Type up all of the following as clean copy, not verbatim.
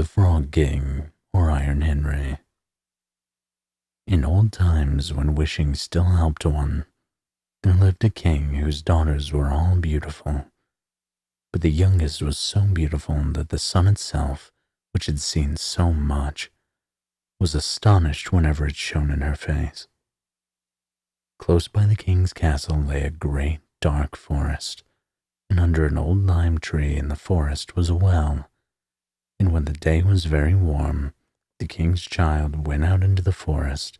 The Frog King, or Iron Henry. In old times, when wishing still helped one, there lived a king whose daughters were all beautiful. But the youngest was so beautiful that the sun itself, which had seen so much, was astonished whenever it shone in her face. Close by the king's castle lay a great dark forest, and under an old lime tree in the forest was a well. And when the day was very warm, the king's child went out into the forest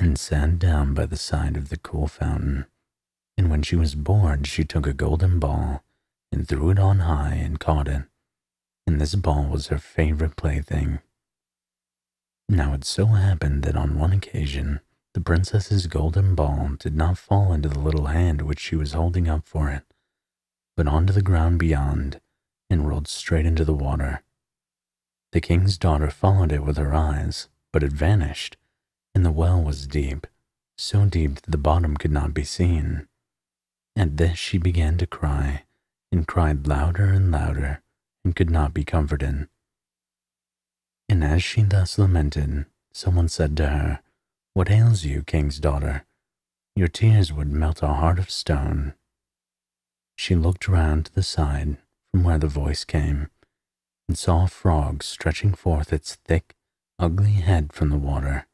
and sat down by the side of the cool fountain. And when she was bored, she took a golden ball and threw it on high and caught it. And this ball was her favorite plaything. Now it so happened that on one occasion, the princess's golden ball did not fall into the little hand which she was holding up for it, but onto the ground beyond and rolled straight into the water. The king's daughter followed it with her eyes, but it vanished, and the well was deep, so deep that the bottom could not be seen. At this she began to cry, and cried louder and louder, and could not be comforted. And as she thus lamented, someone said to her, "What ails you, king's daughter? Your tears would melt a heart of stone." She looked round to the side from where the voice came, and saw a frog stretching forth its thick, ugly head from the water.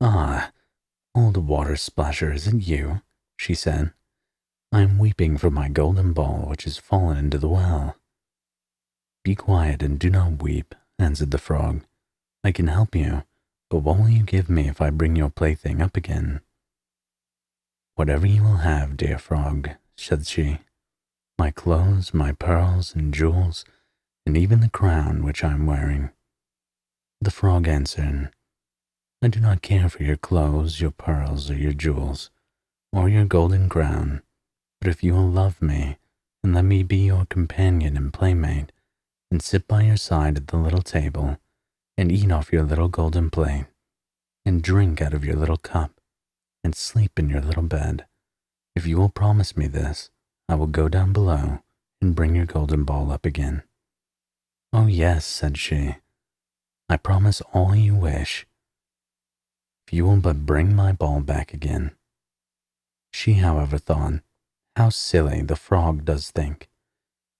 "Ah, old water splasher, is it you?" she said. "I am weeping for my golden ball which has fallen into the well." "Be quiet and do not weep," answered the frog. "I can help you, but what will you give me if I bring your plaything up again?" "Whatever you will have, dear frog," said she. "My clothes, my pearls and jewels, and even the crown which I am wearing." The frog answered, "I do not care for your clothes, your pearls, or your jewels, or your golden crown, but if you will love me, and let me be your companion and playmate, and sit by your side at the little table, and eat off your little golden plate, and drink out of your little cup, and sleep in your little bed, if you will promise me this, I will go down below and bring your golden ball up again." "Oh yes," said she, "I promise all you wish, if you will but bring my ball back again." She, however, thought, "How silly the frog does think.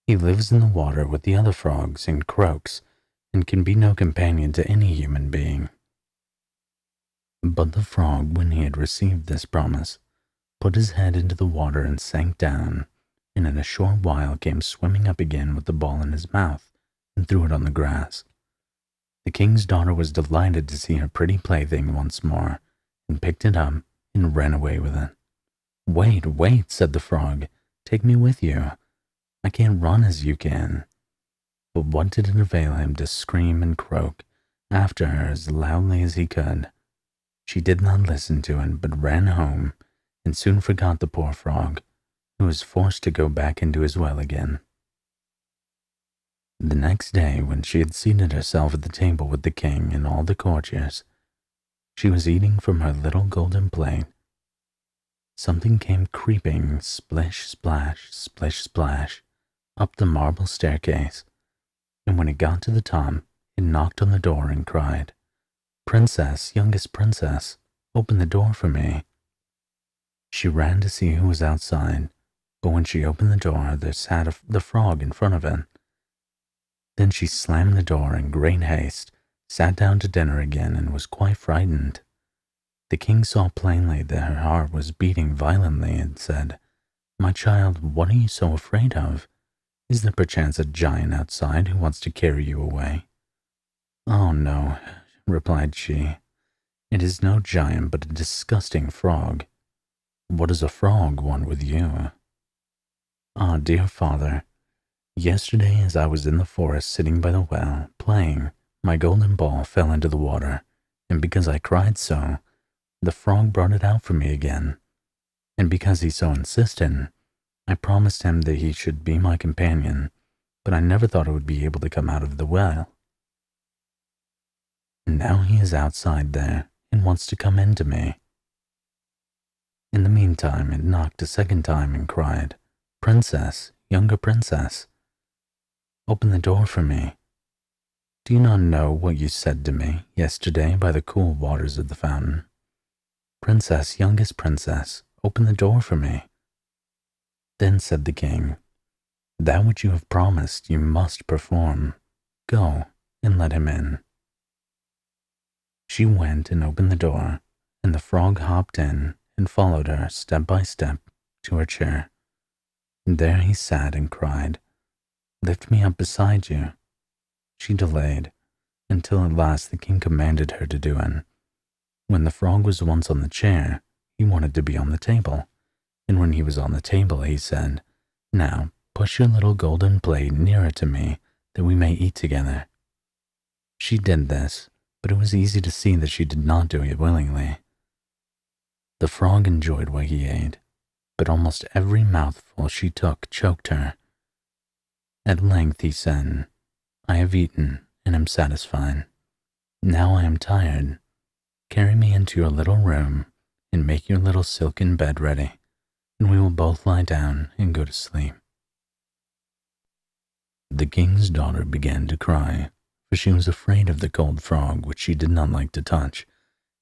He lives in the water with the other frogs and croaks, and can be no companion to any human being." But the frog, when he had received this promise, put his head into the water and sank down, and in a short while came swimming up again with the ball in his mouth, and threw it on the grass. The king's daughter was delighted to see her pretty plaything once more, and picked it up and ran away with it. "Wait, wait," said the frog, "take me with you. I can't run as you can." But what did it avail him to scream and croak after her as loudly as he could? She did not listen to it, but ran home, and soon forgot the poor frog, who was forced to go back into his well again. The next day, when she had seated herself at the table with the king and all the courtiers, she was eating from her little golden plate. Something came creeping, splish, splash, up the marble staircase, and when it got to the top, it knocked on the door and cried, "Princess, youngest princess, open the door for me." She ran to see who was outside, but when she opened the door, there sat the frog in front of it. Then she slammed the door in great haste, sat down to dinner again, and was quite frightened. The king saw plainly that her heart was beating violently, and said, "My child, what are you so afraid of? Is there perchance a giant outside who wants to carry you away?" "Oh no," replied she, "it is no giant, but a disgusting frog." "What does a frog want with you?" "Ah, dear father, yesterday as I was in the forest sitting by the well, playing, my golden ball fell into the water, and because I cried so, the frog brought it out for me again. And because he so insisted, I promised him that he should be my companion, but I never thought it would be able to come out of the well. And now he is outside there, and wants to come in to me." In the meantime, it knocked a second time and cried, "Princess, younger princess, open the door for me." Do you not know what you said to me yesterday by the cool waters of the fountain? Princess, youngest princess, open the door for me. Then said the king, that which you have promised you must perform. Go and let him in. She went and opened the door, and the frog hopped in and followed her step by step to her chair. There he sat and cried, lift me up beside you. She delayed, until at last the king commanded her to do it. When the frog was once on the chair, he wanted to be on the table, and when he was on the table, he said, now push your little golden plate nearer to me, that we may eat together. She did this, but it was easy to see that she did not do it willingly. The frog enjoyed what he ate, but almost every mouthful she took choked her. At length he said, I have eaten and am satisfied. Now I am tired. Carry me into your little room and make your little silken bed ready, and we will both lie down and go to sleep. The king's daughter began to cry, for she was afraid of the cold frog which she did not like to touch,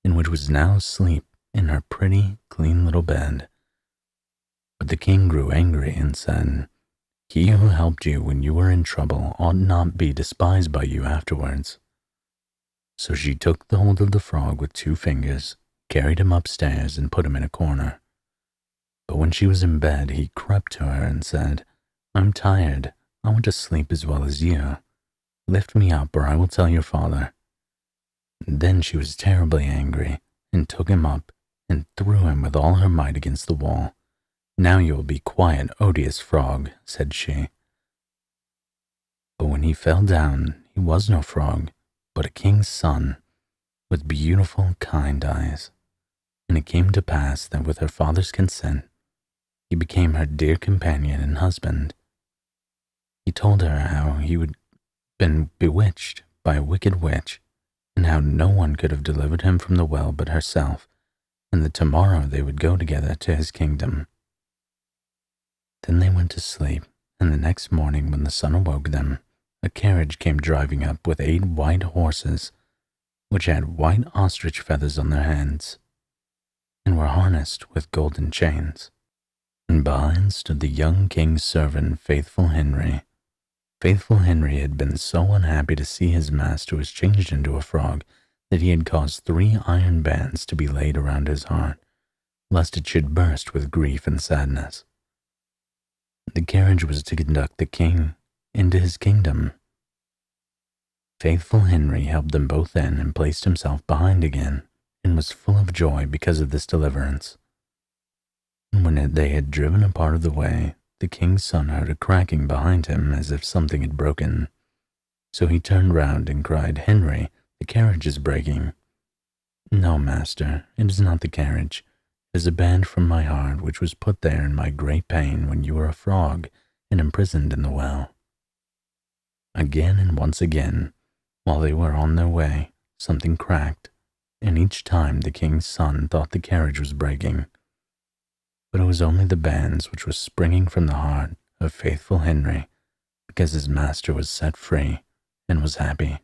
and which was now asleep in her pretty, clean little bed. But the king grew angry and said, he who helped you when you were in trouble ought not be despised by you afterwards. So she took the hold of the frog with 2 fingers, carried him upstairs, and put him in a corner. But when she was in bed, he crept to her and said, I'm tired. I want to sleep as well as you. Lift me up, or I will tell your father. Then she was terribly angry, and took him up, and threw him with all her might against the wall. Now you will be quiet, odious frog, said she. But when he fell down, he was no frog, but a king's son, with beautiful, kind eyes. And it came to pass that with her father's consent, he became her dear companion and husband. He told her how he had been bewitched by a wicked witch, and how no one could have delivered him from the well but herself, and that tomorrow they would go together to his kingdom. Then they went to sleep, and the next morning when the sun awoke them, a carriage came driving up with 8 white horses, which had white ostrich feathers on their hands, and were harnessed with golden chains. And behind stood the young king's servant, Faithful Henry. Faithful Henry had been so unhappy to see his master was changed into a frog that he had caused 3 iron bands to be laid around his heart, lest it should burst with grief and sadness. The carriage was to conduct the king into his kingdom. Faithful Henry helped them both in and placed himself behind again, and was full of joy because of this deliverance. And when they had driven a part of the way, the king's son heard a cracking behind him as if something had broken. So he turned round and cried, Henry, the carriage is breaking. No, master, it is not the carriage. It is a band from my heart which was put there in my great pain when you were a frog and imprisoned in the well. Again and once again, while they were on their way, something cracked, and each time the king's son thought the carriage was breaking. But it was only the bands which were springing from the heart of Faithful Henry, because his master was set free and was happy.